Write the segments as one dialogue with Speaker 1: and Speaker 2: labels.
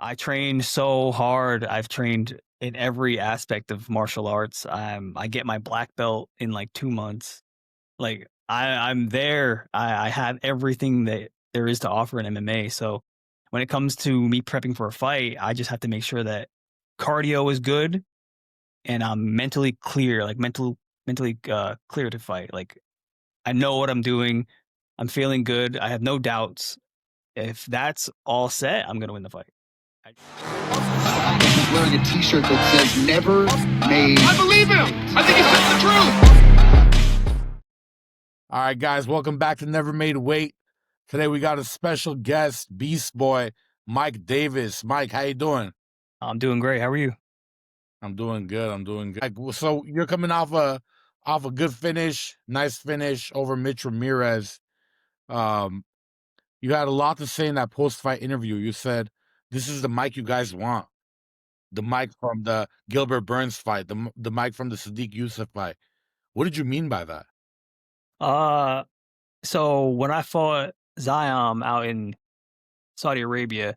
Speaker 1: I trained so hard. I've trained in every aspect of martial arts. I get my black belt in like 2 months. Like I'm there. I have everything that there is to offer in MMA. So when it comes to me prepping for a fight, I just have to make sure that cardio is good and I'm mentally clear, like mentally clear to fight. Like I know what I'm doing. I'm feeling good. I have no doubts. If that's all set, I'm gonna win the fight. I-
Speaker 2: He's wearing a T-shirt that says "Never Made." I believe him. I think he's telling the truth.
Speaker 3: All right, guys, welcome back to Never Made Weight. Today we got a special guest, Beast Boy, Mike Davis. Mike, how you doing?
Speaker 1: I'm doing great. How are you?
Speaker 3: I'm doing good. I'm doing good. So you're coming off a good finish, nice finish over Mitch Ramirez. Um, you had a lot to say in that post-fight interview. You said this is the Mike you guys want, the Mike from the Gilbert Burns fight, the Mike from the Sadiq Youssef fight. What did you mean by that?
Speaker 1: Uh, so when I fought Zion out in Saudi Arabia,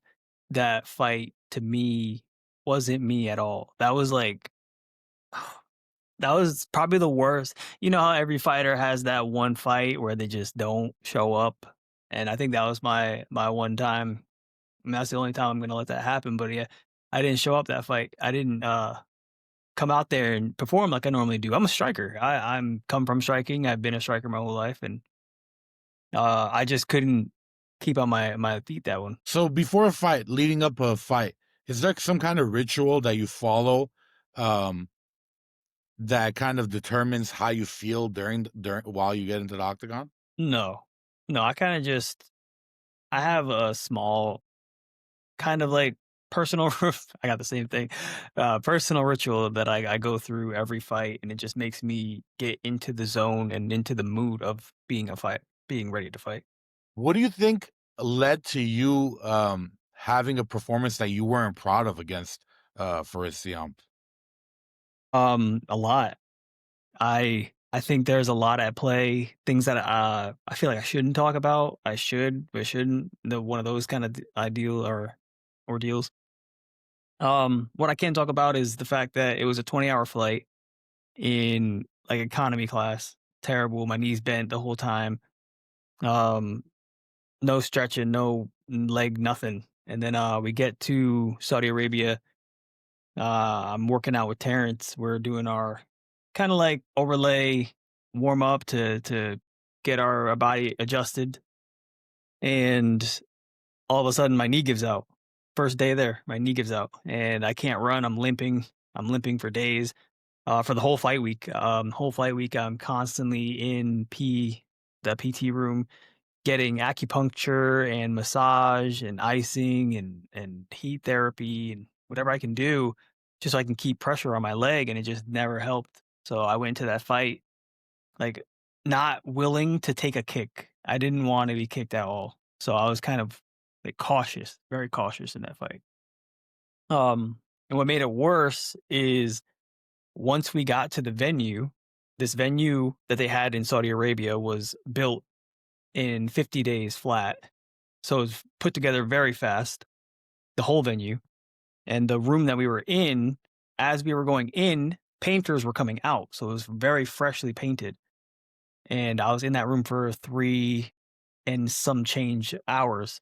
Speaker 1: that fight to me wasn't me at all. That was like that was probably the worst. You know how every fighter has that one fight where they just don't show up, and I think that was my one time. I mean, that's the only time I'm gonna let that happen. But yeah, I didn't show up that fight. I didn't come out there and perform like I normally do. I'm a striker. I'm come from striking. I've been a striker my whole life, and I just couldn't keep on my feet that one.
Speaker 3: So before a fight, leading up a fight, is there some kind of ritual that you follow um, that kind of determines how you feel during while you get into the octagon?
Speaker 1: No, no, I kind of just I have a small kind of like personal. I got the same thing, personal ritual that I go through every fight, and it just makes me get into the zone and into the mood of being ready to fight.
Speaker 3: What do you think led to you having a performance that you weren't proud of against Faris Siam?
Speaker 1: A lot. I think there's a lot at play, things that, I feel like I shouldn't talk about. I should, but shouldn't. The one of those kinda ideal or ordeals. What I can talk about is the fact that it was a 20-hour flight in, like, economy class. Terrible, my knees bent the whole time. Um, no stretching, no leg, nothing. And then, we get to Saudi Arabia. I'm working out with Terrence. We're doing our kind of like overlay warm up to get our body adjusted. And all of a sudden, my knee gives out. First day there, my knee gives out, and I can't run. I'm limping. I'm limping for days. For the whole fight week. I'm constantly in the PT room, getting acupuncture and massage and icing and heat therapy and whatever I can do just so I can keep pressure on my leg, and it just never helped. So I went to that fight like not willing to take a kick. I didn't want to be kicked at all. So I was kind of like cautious, very cautious in that fight. And what made it worse is once we got to the venue, this venue that they had in Saudi Arabia was built in 50 days flat. So it was put together very fast, the whole venue. And the room that we were in, as we were going in, painters were coming out. So it was very freshly painted. And I was in that room for 3 and some change hours.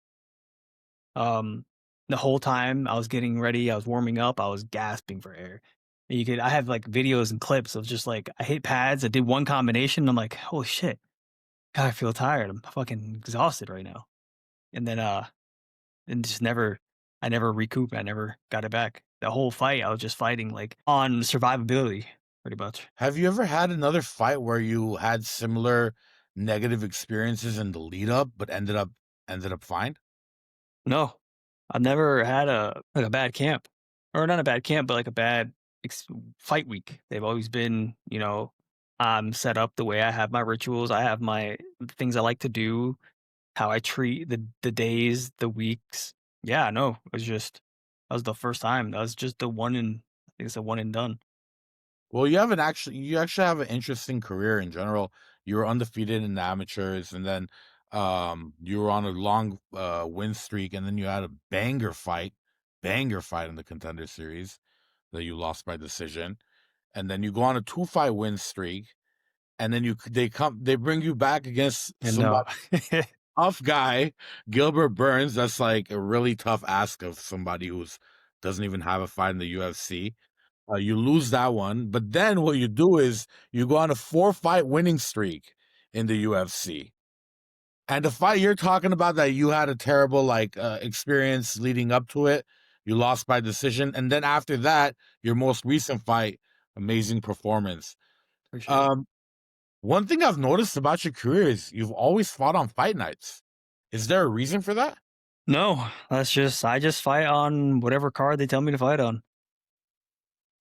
Speaker 1: Um, the whole time I was getting ready, I was warming up, I was gasping for air. And I have like videos and clips of just like I hit pads, I did one combination, I'm like, holy shit, God, I feel tired. I'm fucking exhausted right now. And then and just never I never recouped. I never got it back. The whole fight, I was just fighting like on survivability, pretty much.
Speaker 3: Have you ever had another fight where you had similar negative experiences in the lead up, but ended up fine?
Speaker 1: No, I've never had a bad camp, or not a bad camp, but like a bad fight week. They've always been, I'm set up the way I have my rituals. I have my things I like to do, how I treat the days, the weeks. Yeah, no, it was just that was the first time. That was just the one and I think it's a one and done.
Speaker 3: Well, you actually have an interesting career in general. You were undefeated in the amateurs, and then you were on a long win streak, and then you had a banger fight banger fight in the Contender Series that you lost by decision, and then you go on a 2-fight win streak, and then they bring you back against
Speaker 1: And no.
Speaker 3: somebody tough guy, Gilbert Burns. That's like a really tough ask of somebody who's doesn't even have a fight in the UFC. You lose that one, but then what you do is you go on a 4-fight winning streak in the UFC. And the fight you're talking about that you had a terrible experience leading up to it, you lost by decision, and then after that, your most recent fight, amazing performance.
Speaker 1: Appreciate it.
Speaker 3: One thing I've noticed about your career is you've always fought on fight nights. Is there a reason for that?
Speaker 1: No, I just fight on whatever card they tell me to fight on.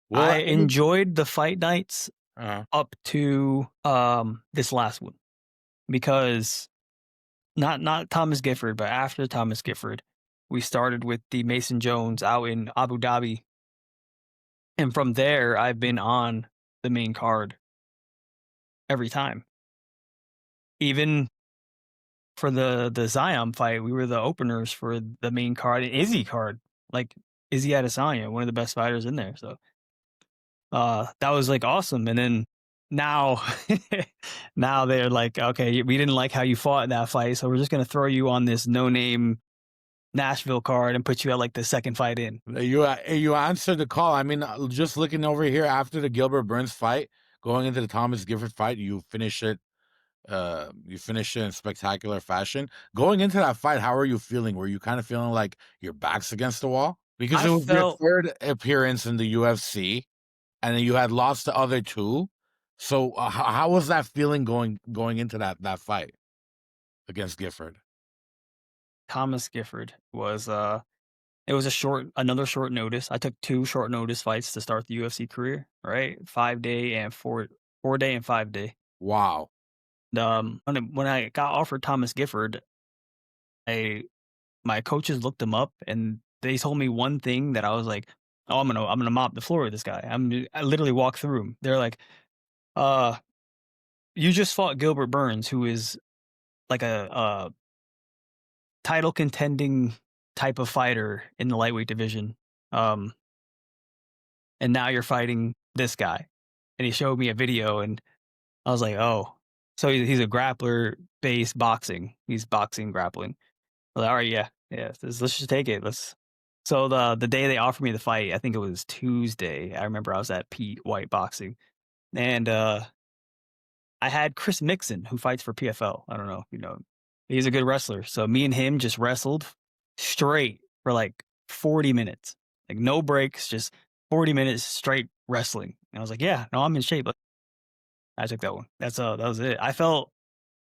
Speaker 3: Well,
Speaker 1: I enjoyed the fight nights up to this last one because not Thomas Gifford, but after Thomas Gifford, we started with the Mason Jones out in Abu Dhabi. And from there, I've been on the main card every time. Even for the Zion fight, we were the openers for the main card and Izzy card. Like Izzy Adesanya, one of the best fighters in there. So that was like awesome. And then now now they're like, okay, we didn't like how you fought in that fight, so we're just gonna throw you on this no-name Nashville card and put you at like the second fight in.
Speaker 3: You answered the call. I mean, just looking over here after the Gilbert Burns fight, going into the Thomas Gifford fight, you finish it. You finish it in spectacular fashion. Going into that fight, how are you feeling? Were you kind of feeling like your back's against the wall? Because it was your third appearance in the UFC, and then you had lost the other two. So how was that feeling going into that fight against Gifford?
Speaker 1: Thomas Gifford was it was another short notice. I took 2 short notice fights to start the UFC career, right? 5-day and 4-day and 5-day.
Speaker 3: Wow.
Speaker 1: When I got offered Thomas Gifford, my coaches looked him up and they told me one thing that I was like, "Oh, I'm gonna mop the floor with this guy." I literally walked through him. They're like, you just fought Gilbert Burns, who is like a title contending type of fighter in the lightweight division. And now you're fighting this guy." And he showed me a video and I was like, "Oh, so he's a grappler based boxing. He's boxing, grappling." I was like, "All right, yeah. Let's just take it. Let's." So the day they offered me the fight, I think it was Tuesday. I remember I was at Pete White Boxing, and I had Chris Mixon, who fights for PFL. I don't know if you know him. He's a good wrestler. So me and him just wrestled straight for like 40 minutes, like no breaks, just 40 minutes straight wrestling. And I was like, "Yeah, no, I'm in shape." I took that one. That was it. I felt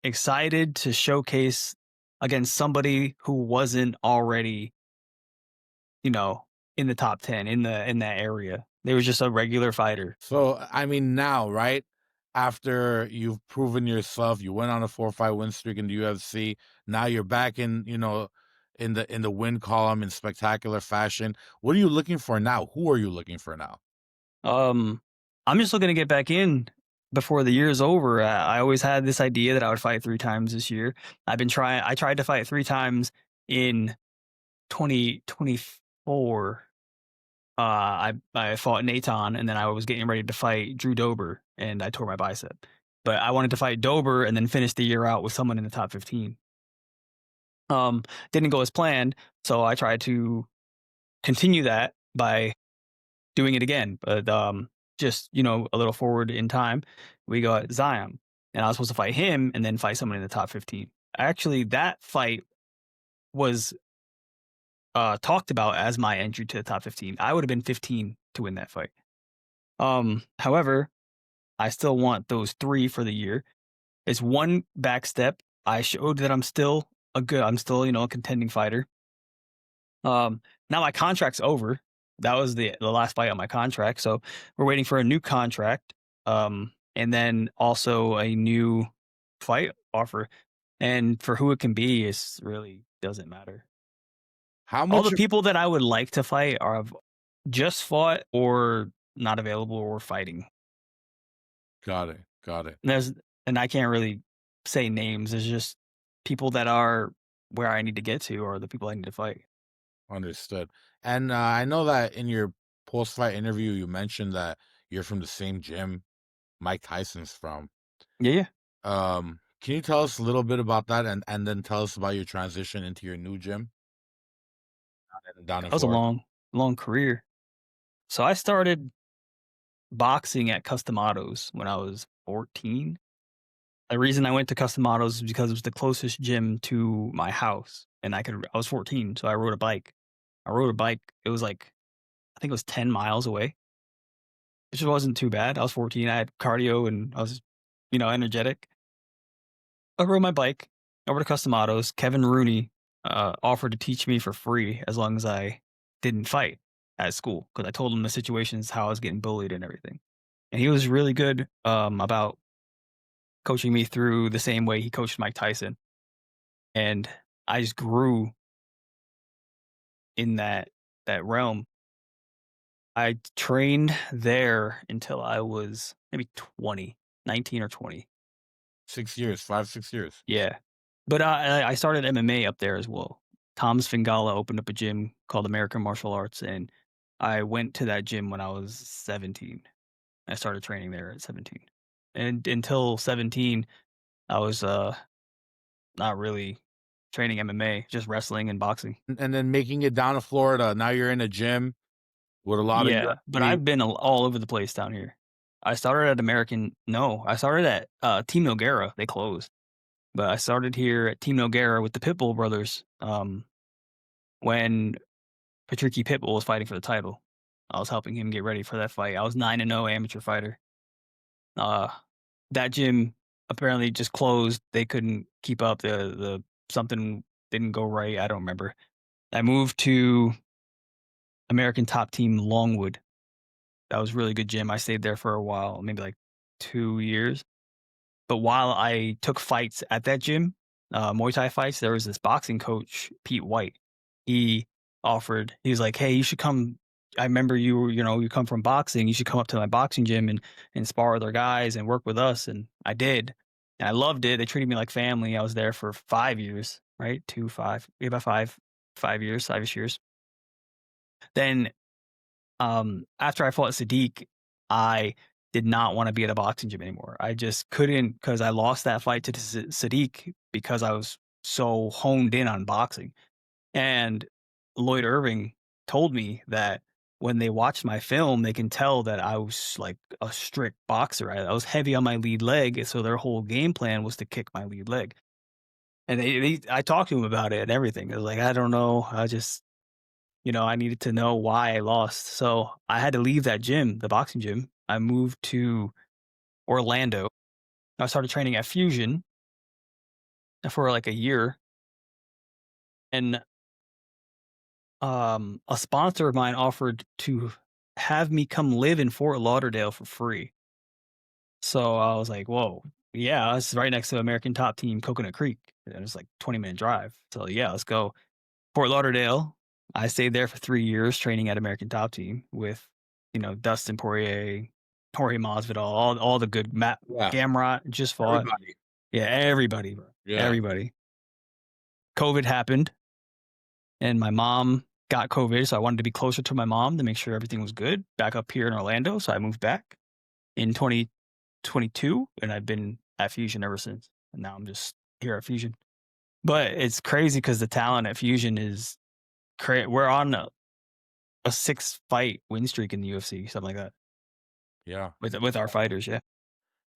Speaker 1: excited to showcase against somebody who wasn't already, in the top 10 in that area. They was just a regular fighter.
Speaker 3: So I mean, now, right after you've proven yourself, you went on a 4-fight win streak in the UFC. Now you're back in the win column in spectacular fashion. What are you looking for now? Who are you looking for now?
Speaker 1: I'm just looking to get back in before the year's over. I always had this idea that I would fight 3 times this year. I tried to fight 3 times in 2024. I fought Natan, and then I was getting ready to fight Drew Dober, and I tore my bicep. But I wanted to fight Dober and then finish the year out with someone in the top 15. Didn't go as planned, so I tried to continue that by doing it again. But just a little forward in time, we got Zion, and I was supposed to fight him and then fight someone in the top 15. Actually, that fight was talked about as my entry to the top 15. I would have been 15 to win that fight. However, I still want those 3 for the year. It's one back step. I showed that I'm still a contending fighter. Now my contract's over. That was the last fight on my contract. So we're waiting for a new contract. And then also a new fight offer. And for who it can be, it really doesn't matter. All the people that I would like to fight are just fought or not available or fighting.
Speaker 3: Got it.
Speaker 1: And I can't really say names. There's just people that are where I need to get to, or the people I need to fight.
Speaker 3: Understood. And I know that in your post-fight interview, you mentioned that you're from the same gym Mike Tyson's from.
Speaker 1: Yeah, yeah.
Speaker 3: Can you tell us a little bit about that, and then tell us about your transition into your new gym down in
Speaker 1: That was a
Speaker 3: Florida?
Speaker 1: long career. So I started boxing at Customados when I was 14. The reason I went to Customados is because it was the closest gym to my house, and I was 14, so I rode a bike. I rode a bike. It was like I think it was 10 miles away, which wasn't too bad. I was 14. I had cardio and I was, energetic. I rode my bike over to Customados. Kevin Rooney offered to teach me for free as long as I didn't fight at school because I told him the situations, how I was getting bullied and everything. And he was really good about coaching me through the same way he coached Mike Tyson. And I just grew in that realm. I trained there until I was maybe 20, 19 or 20.
Speaker 3: 6 years, 5, 6 years.
Speaker 1: Yeah. But I started MMA up there as well. Tom Sfingala opened up a gym called American Martial Arts, and I went to that gym when I was 17. I started training there at 17. And until 17, I was not really training MMA, just wrestling and boxing.
Speaker 3: And then making it down to Florida. Now you're in a gym with a lot of
Speaker 1: Yeah, but
Speaker 3: UFC.
Speaker 1: I've been all over the place down here. I started at I started at Team Noguera. They closed. But I started here at Team Noguera with the Pitbull brothers when Patricky Pitbull was fighting for the title. I was helping him get ready for that fight. I was 9-0 amateur fighter. Uh, that gym apparently just closed. They couldn't keep up. The something didn't go right. I don't remember. I moved to American Top Team Longwood. That was a really good gym. I stayed there for a while, maybe like 2 years. But while I took fights at that gym, Muay Thai fights, there was this boxing coach, Pete White. He he was like, "Hey, you should come. I remember you come from boxing. You should come up to my boxing gym and spar with our guys and work with us." And I did. And I loved it. They treated me like family. I was there for 5 years, right? 2, 5, yeah, about 5 years, 5-ish years. Then after I fought Sadiq, I did not want to be at a boxing gym anymore. I just couldn't because I lost that fight to Sadiq because I was so honed in on boxing. And Lloyd Irving told me that when they watched my film, they can tell that I was like a strict boxer. I was heavy on my lead leg, so their whole game plan was to kick my lead leg. And I talked to him about it and everything. I was like, I don't know. I needed to know why I lost. So I had to leave that gym, the boxing gym. I moved to Orlando. I started training at Fusion for like a year. And a sponsor of mine offered to have me come live in Fort Lauderdale for free. So I was like, whoa, yeah, it's right next to American Top Team Coconut Creek. And it's like 20-minute drive. So yeah, let's go. Fort Lauderdale. I stayed there for 3 years training at American Top Team with, Dustin Poirier, Jorge Masvidal, all the good
Speaker 3: Yeah,
Speaker 1: Gamrot just fought.
Speaker 3: everybody.
Speaker 1: Yeah, everybody, bro.
Speaker 3: Yeah.
Speaker 1: Everybody. COVID happened and my mom got COVID, so I wanted to be closer to my mom to make sure everything was good back up here in Orlando. So I moved back in 2022 and I've been at Fusion ever since. And now I'm just here at Fusion. But it's crazy because the talent at Fusion is we're on a 6-fight win streak in the UFC, something like that,
Speaker 3: Yeah.
Speaker 1: with our fighters. Yeah,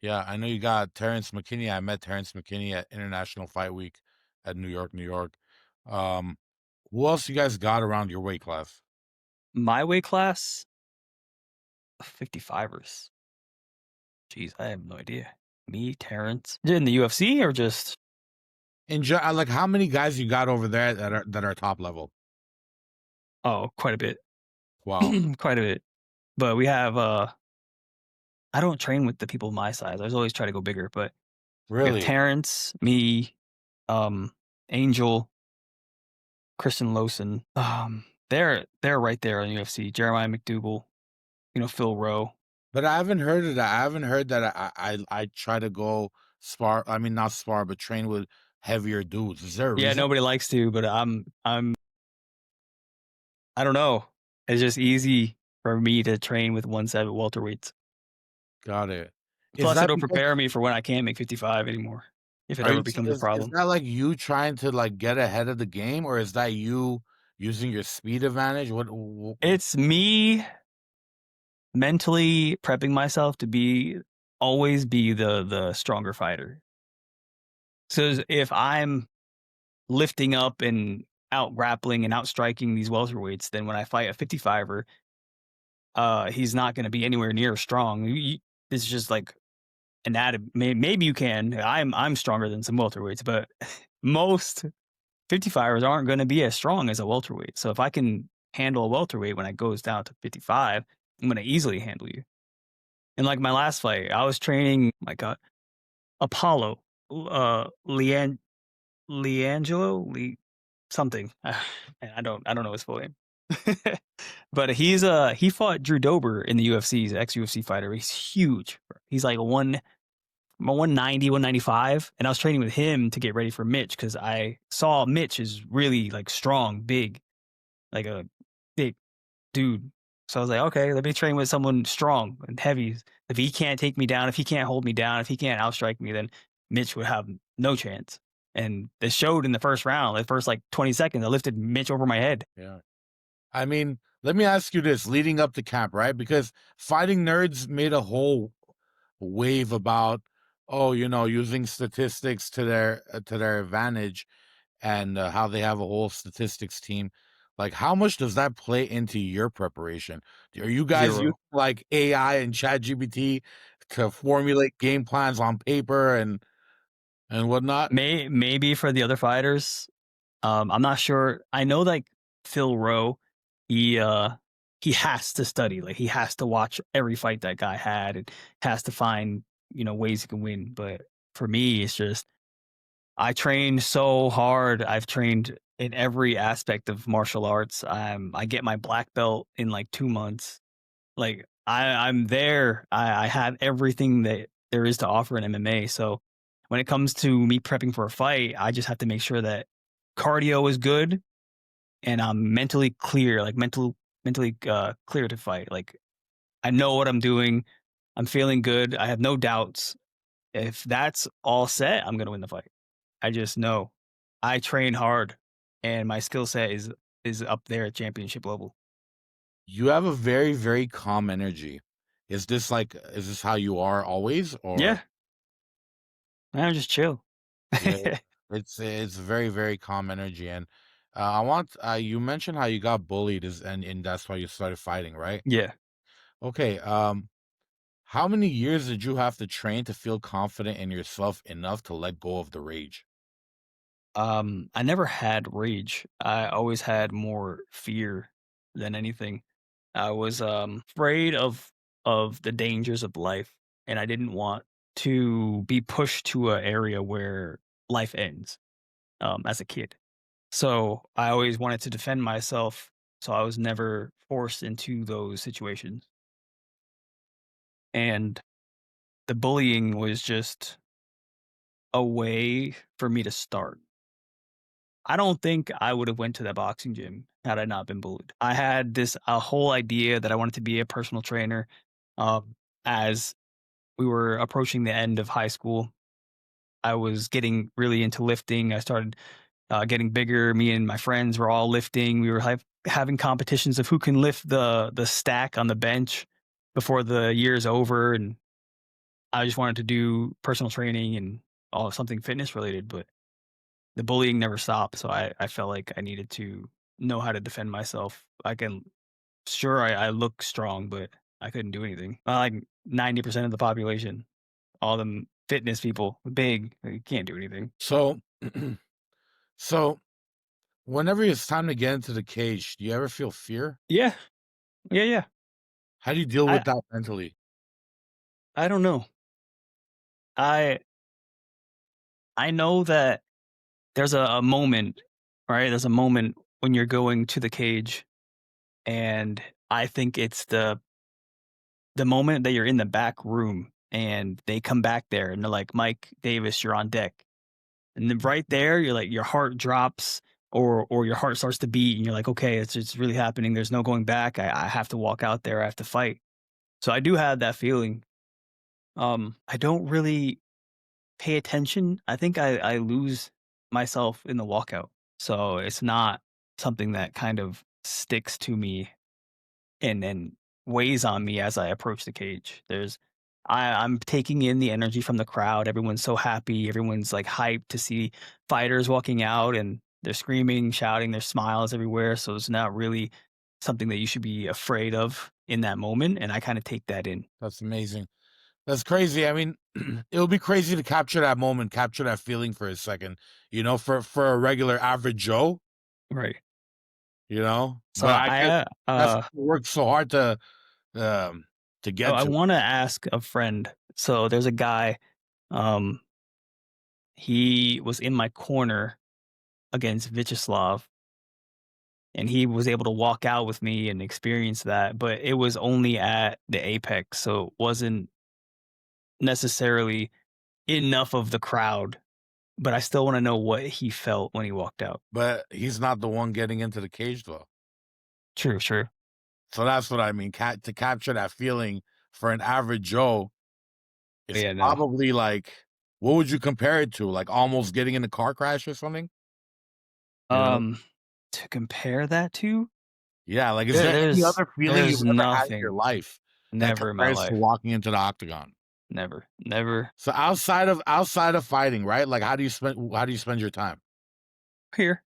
Speaker 3: Yeah, I know you got Terrence McKinney. I met Terrence McKinney at International Fight Week at New York, New York. Who else you guys got around your weight class?
Speaker 1: my weight class, 55ers. Jeez, I have no idea. Me, Terrence, in the UFC or just
Speaker 3: Like, how many guys you got over there that are top level?
Speaker 1: quite a bit,
Speaker 3: Wow,
Speaker 1: quite a bit. But we have I don't train with the people my size. I always try to go bigger. But we have
Speaker 3: really?
Speaker 1: Terrence, me, Angel, Kristen Lawson. They're right there on UFC. Jeremiah McDougal, Phil Rowe.
Speaker 3: But I haven't heard of that. I haven't heard that. I try to go spar. I mean, not spar, but train with heavier dudes. Is there a
Speaker 1: Yeah,
Speaker 3: reason?
Speaker 1: nobody likes to, but I don't know. It's just easy for me to train with 170 welterweights.
Speaker 3: Got it. Is
Speaker 1: Plus,
Speaker 3: that
Speaker 1: it'll
Speaker 3: because
Speaker 1: prepare me for when I can't make 55 anymore, if it ever becomes a
Speaker 3: is
Speaker 1: problem.
Speaker 3: that like you trying to like get ahead of the game, or is that you using your speed advantage?
Speaker 1: It's me mentally prepping myself to always be the stronger fighter. So if I'm lifting up and out grappling and out striking these welterweights, then when I fight a 55er, he's not going to be anywhere near as strong. It's just like maybe you can. I'm stronger than some welterweights, but most 55ers aren't going to be as strong as a welterweight. So if I can handle a welterweight when it goes down to 55, I'm going to easily handle you. And like my last fight, I was training like Apollo, Lean Leangelo, something. I don't know his full name. But he fought Drew Dober in the UFC. He's an ex-UFC fighter. He's huge. He's like 190, 195. And I was training with him to get ready for Mitch because I saw Mitch is really like strong, big, like a big dude. So I was like, okay, let me train with someone strong and heavy. If he can't take me down, if he can't hold me down, if he can't outstrike me, then Mitch would have no chance. And it showed in the first round, the first like 20 seconds, I lifted Mitch over my head.
Speaker 3: Yeah. I mean, let me ask you this leading up to camp, right? Because fighting nerds made a whole wave about, oh, using statistics to their advantage, and how they have a whole statistics team. Like, how much does that play into your preparation? Are you guys using
Speaker 1: Zero.
Speaker 3: like AI and ChatGPT to formulate game plans on paper and whatnot?
Speaker 1: Maybe for the other fighters. I'm not sure. I know like Phil Rowe, he uh he has to study. Like he has to watch every fight that guy had and has to find, ways he can win. But for me, it's just I train so hard. I've trained in every aspect of martial arts. I get my black belt in like 2 months. Like I'm there. I have everything that there is to offer in MMA. So when it comes to me prepping for a fight, I just have to make sure that cardio is good and I'm mentally clear, like mentally clear to fight. Like I know what I'm doing. I'm feeling good. I have no doubts. If that's all set, I'm gonna win the fight. I just know. I train hard, and my skill set is up there at championship level.
Speaker 3: You have a very, very calm energy. Is this how you are always, or
Speaker 1: Yeah, I'm just chill.
Speaker 3: yeah, it's very, very calm energy. And I want you mentioned how you got bullied and that's why you started fighting, right?
Speaker 1: Yeah.
Speaker 3: Okay. How many years did you have to train to feel confident in yourself enough to let go of the rage?
Speaker 1: I never had rage. I always had more fear than anything. I was afraid of the dangers of life, and I didn't want to be pushed to an area where life ends. As a kid, so I always wanted to defend myself. So I was never forced into those situations, and the bullying was just a way for me to start. I don't think I would have went to that boxing gym had I not been bullied. I had this a whole idea that I wanted to be a personal trainer. As we were approaching the end of high school, I was getting really into lifting. I started getting bigger. Me and my friends were all lifting. We were having competitions of who can lift the stack on the bench before the year's over. And I just wanted to do personal training and all something fitness related, but the bullying never stopped. So I felt like I needed to know how to defend myself. Sure, I look strong, but I couldn't do anything. Like 90% of the population, all them fitness people, big, you can't do anything.
Speaker 3: So, so whenever it's time to get into the cage, do you ever feel fear?
Speaker 1: Yeah, yeah.
Speaker 3: How do you deal with
Speaker 1: I
Speaker 3: that mentally?
Speaker 1: I don't know. I I know that there's a moment, right? There's a moment when you're going to the cage, and I think it's the moment that you're in the back room and they come back there and they're like, Mike Davis, you're on deck. And then right there, you're like, your heart drops. or your heart starts to beat and you're like, okay, it's really happening. There's no going back. I have to walk out there. I have to fight. So I do have that feeling. I don't really pay attention. I think I lose myself in the walkout. So it's not something that kind of sticks to me and weighs on me as I approach the cage. I'm taking in the energy from the crowd. Everyone's so happy. Everyone's like hyped to see fighters walking out and they're screaming, shouting, there's smiles everywhere. So it's not really something that you should be afraid of in that moment. And I kind of take that in.
Speaker 3: That's amazing. That's crazy. I mean, it would be crazy to capture that moment, capture that feeling for a second, for a regular average Joe,
Speaker 1: Right. So
Speaker 3: but I guess that's
Speaker 1: uh
Speaker 3: worked so hard to
Speaker 1: oh,
Speaker 3: get
Speaker 1: I
Speaker 3: to.
Speaker 1: want to ask a friend. So there's a guy, um, he was in my corner against Vyacheslav, and he was able to walk out with me and experience that, but it was only at the Apex, so it wasn't necessarily enough of the crowd, but I still wanna know what he felt when he walked out.
Speaker 3: But he's not the one getting into the cage though.
Speaker 1: True, true.
Speaker 3: So that's what I mean. To capture that feeling for an average Joe, it's
Speaker 1: Yeah, no.
Speaker 3: probably like, what would you compare it to? Like almost getting in a car crash or something? You know?
Speaker 1: Um, to compare that to?
Speaker 3: Yeah, like, is
Speaker 1: There
Speaker 3: there any
Speaker 1: there's
Speaker 3: other feeling
Speaker 1: there's
Speaker 3: you've ever had in your
Speaker 1: nothing.
Speaker 3: life that
Speaker 1: Never in my
Speaker 3: compares to
Speaker 1: life.
Speaker 3: walking into the octagon?
Speaker 1: Never. Never.
Speaker 3: So outside of fighting, right? Like, how do you spend your time?
Speaker 1: Here.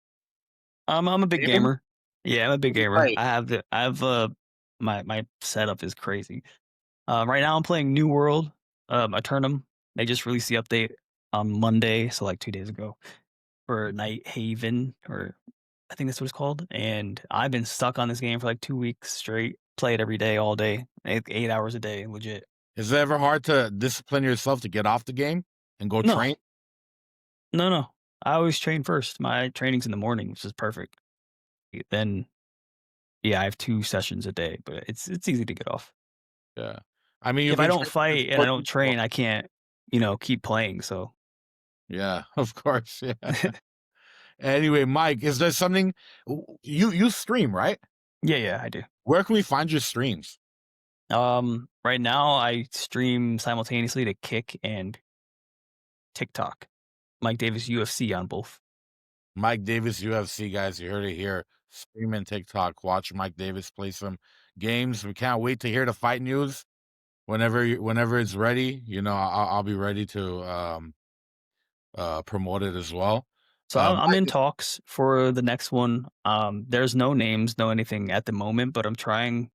Speaker 1: I'm a big
Speaker 3: Gaming?
Speaker 1: gamer. Yeah, I'm a big
Speaker 3: What do you
Speaker 1: gamer.
Speaker 3: play?
Speaker 1: My setup is crazy. Right now I'm playing New World, Eternum. They just released the update on Monday, so like 2 days ago, for Night Haven, or I think that's what it's called. And I've been stuck on this game for like 2 weeks straight. Play it every day, all day, 8 hours a day, legit.
Speaker 3: Is it ever hard to discipline yourself to get off the game and go
Speaker 1: No,
Speaker 3: train?
Speaker 1: no. I always train first. My training's in the morning, which is perfect. Then, yeah, I have 2 sessions a day, but it's easy to get off.
Speaker 3: Yeah. I mean, you've
Speaker 1: If I
Speaker 3: been
Speaker 1: don't
Speaker 3: training since
Speaker 1: fight and I don't
Speaker 3: 14, so
Speaker 1: train, I can't, keep playing. So,
Speaker 3: yeah, of course, yeah. Anyway, Mike, is there something you stream, right?
Speaker 1: yeah, I do.
Speaker 3: Where can we find your streams?
Speaker 1: Right now I stream simultaneously to Kick and TikTok. Mike Davis UFC on both.
Speaker 3: Mike Davis UFC, guys, you heard it here. Stream and TikTok. Watch Mike Davis play some games. We can't wait to hear the fight news. Whenever it's ready, I'll be ready to promote it as well.
Speaker 1: So I'm in
Speaker 3: Mike,
Speaker 1: talks for the next one. There's no names, no anything at the moment, but I'm trying.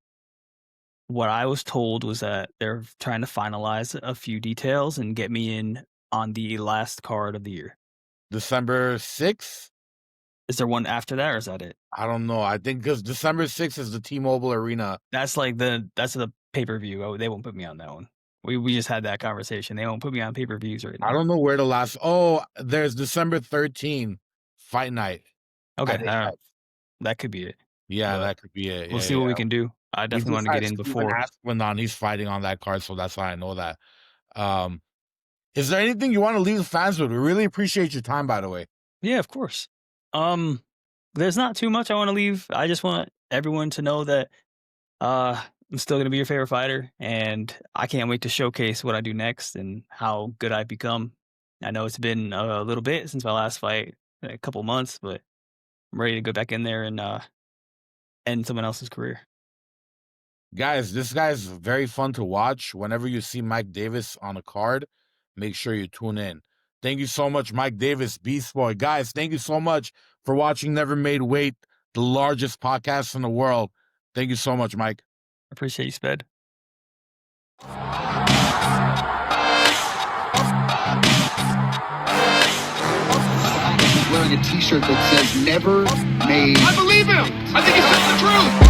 Speaker 1: What I was told was that they're trying to finalize a few details and get me in on the last card of the year.
Speaker 3: December 6th?
Speaker 1: Is there one after that, or is that it?
Speaker 3: I don't know. I think because December 6th is the T-Mobile Arena.
Speaker 1: That's the pay-per-view. Oh, they won't put me on that one. We just had that conversation. They won't put me on pay-per-views right
Speaker 3: I
Speaker 1: now.
Speaker 3: don't know where there's December 13th, Fight Night
Speaker 1: Okay,
Speaker 3: at AF.
Speaker 1: that could be it.
Speaker 3: Yeah,
Speaker 1: But
Speaker 3: that could be it.
Speaker 1: we'll
Speaker 3: Yeah,
Speaker 1: see what we
Speaker 3: yeah.
Speaker 1: can do. I
Speaker 3: We
Speaker 1: definitely
Speaker 3: just
Speaker 1: want to get
Speaker 3: had
Speaker 1: in
Speaker 3: Steven
Speaker 1: before.
Speaker 3: Asplund on. He's fighting on that card, so that's why I know that. Is there anything you want to leave the fans with? We really appreciate your time, by the way.
Speaker 1: Yeah, of course. There's not too much I want to leave. I just want everyone to know that I'm still gonna be your favorite fighter, and I can't wait to showcase what I do next and how good I've become. I know it's been a little bit since my last fight, a couple months, but I'm ready to go back in there and end someone else's career.
Speaker 3: Guys, this guy is very fun to watch. Whenever you see Mike Davis on a card, make sure you tune in. Thank you so much, Mike Davis, Beast Boy. Guys, thank you so much for watching Never Made Weight, the largest podcast in the world. Thank you so much, Mike.
Speaker 1: Appreciate you, Sped.
Speaker 2: Wearing a t-shirt that says never made. I believe him. I think he's telling the truth.